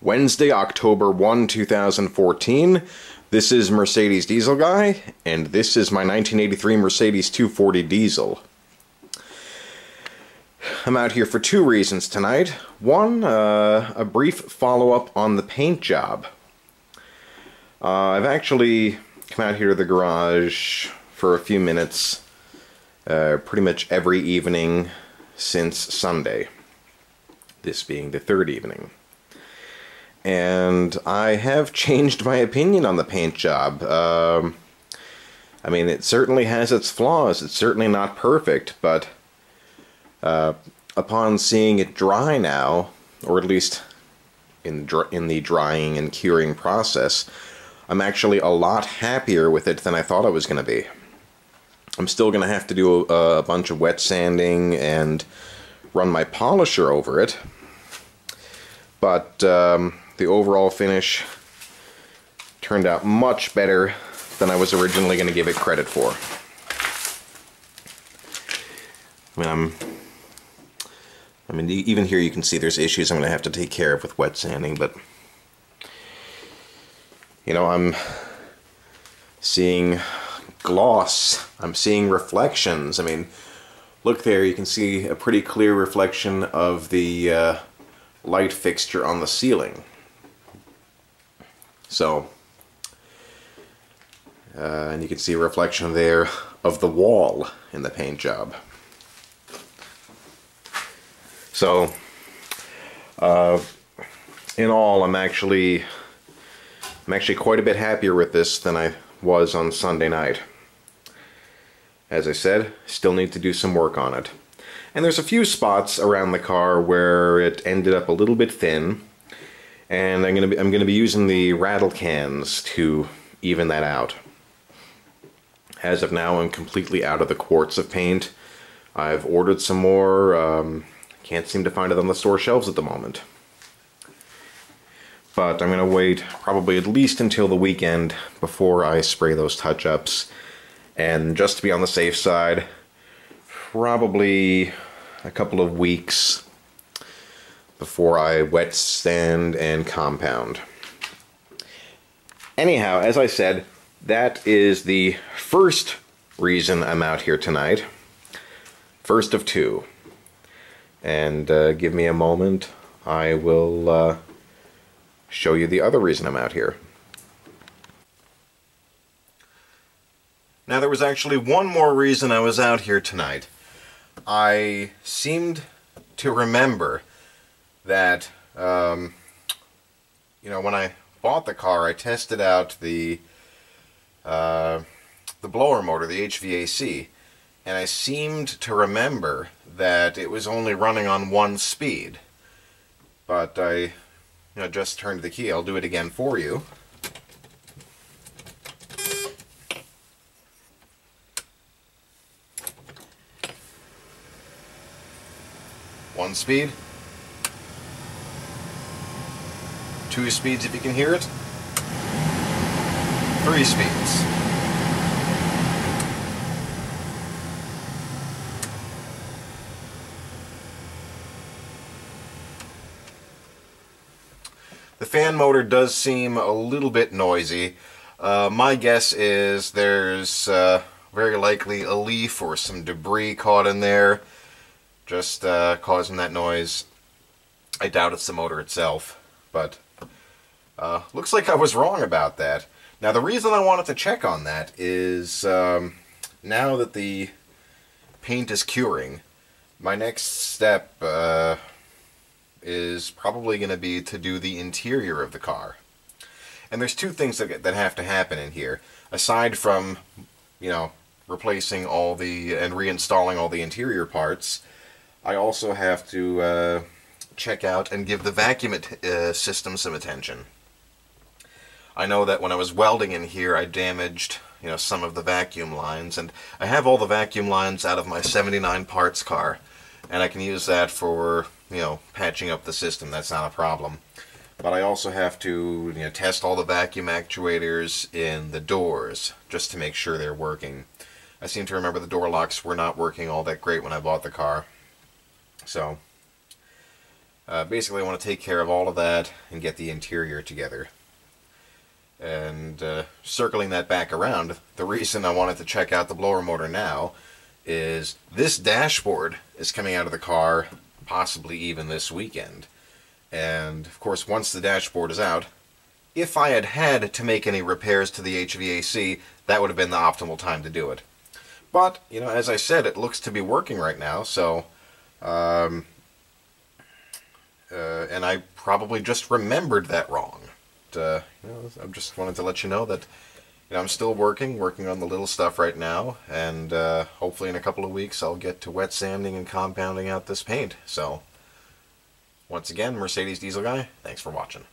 Wednesday, October 1, 2014. This is Mercedes Diesel Guy, and this is my 1983 Mercedes 240 Diesel. I'm out here for two reasons tonight. One, a brief follow-up on the paint job. I've actually come out here to the garage for a few minutes, pretty much every evening since Sunday, this being the third evening. And I have changed my opinion on the paint job. I mean, it certainly has its flaws. It's certainly not perfect, but upon seeing it dry now, or at least in the drying and curing process, I'm actually a lot happier with it than I thought I was going to be. I'm still going to have to do a bunch of wet sanding and run my polisher over it, but the overall finish turned out much better than I was originally going to give it credit for. I mean, even here you can see there's issues I'm going to have to take care of with wet sanding, but you know, I'm seeing gloss, I'm seeing reflections. I mean, look there, you can see a pretty clear reflection of the light fixture on the ceiling. So, and you can see a reflection there of the wall in the paint job. So, in all, I'm actually quite a bit happier with this than I was on Sunday night. As I said, still need to do some work on it. And there's a few spots around the car where it ended up a little bit thin, and I'm gonna be using the rattle cans to even that out. As of now, I'm completely out of the quarts of paint. I've ordered some more. Can't seem to find it on the store shelves at the moment. But I'm going to wait probably at least until the weekend before I spray those touch-ups. And just to be on the safe side, probably a couple of weeks before I wet sand and compound. Anyhow, as I said, that is the first reason I'm out here tonight. First of two. And give me a moment, I will show you the other reason I'm out here. Now, there was actually one more reason I was out here tonight. I seemed to remember that, you know, when I bought the car, I tested out the blower motor, the HVAC, and I seemed to remember that it was only running on one speed. But I just turned the key. I'll do it again for you. One speed. Two speeds if you can hear it. Three speeds. The fan motor does seem a little bit noisy. My guess is there's very likely a leaf or some debris caught in there, just causing that noise. I doubt it's the motor itself, but looks like I was wrong about that. Now, the reason I wanted to check on that is now that the paint is curing, my next step is probably going to be to do the interior of the car. And there's two things that have to happen in here. Aside from, you know, replacing all the and reinstalling all the interior parts, I also have to check out and give the vacuum system some attention. I know that when I was welding in here, I damaged, you know, some of the vacuum lines, and I have all the vacuum lines out of my '79 parts car, and I can use that for, you know, patching up the system. That's not a problem. But I also have to, you know, test all the vacuum actuators in the doors just to make sure they're working. I seem to remember the door locks were not working all that great when I bought the car. So Basically, I want to take care of all of that and get the interior together. And circling that back around, the reason I wanted to check out the blower motor now is this dashboard is coming out of the car possibly even this weekend. And of course, once the dashboard is out, if I had had to make any repairs to the HVAC, that would have been the optimal time to do it. But, you know, as I said, it looks to be working right now, so and I probably just remembered that wrong. But, you know, I just wanted to let you know that, you know, I'm still working on the little stuff right now, and hopefully in a couple of weeks I'll get to wet sanding and compounding out this paint. So, once again, Mercedes Diesel Guy, thanks for watching.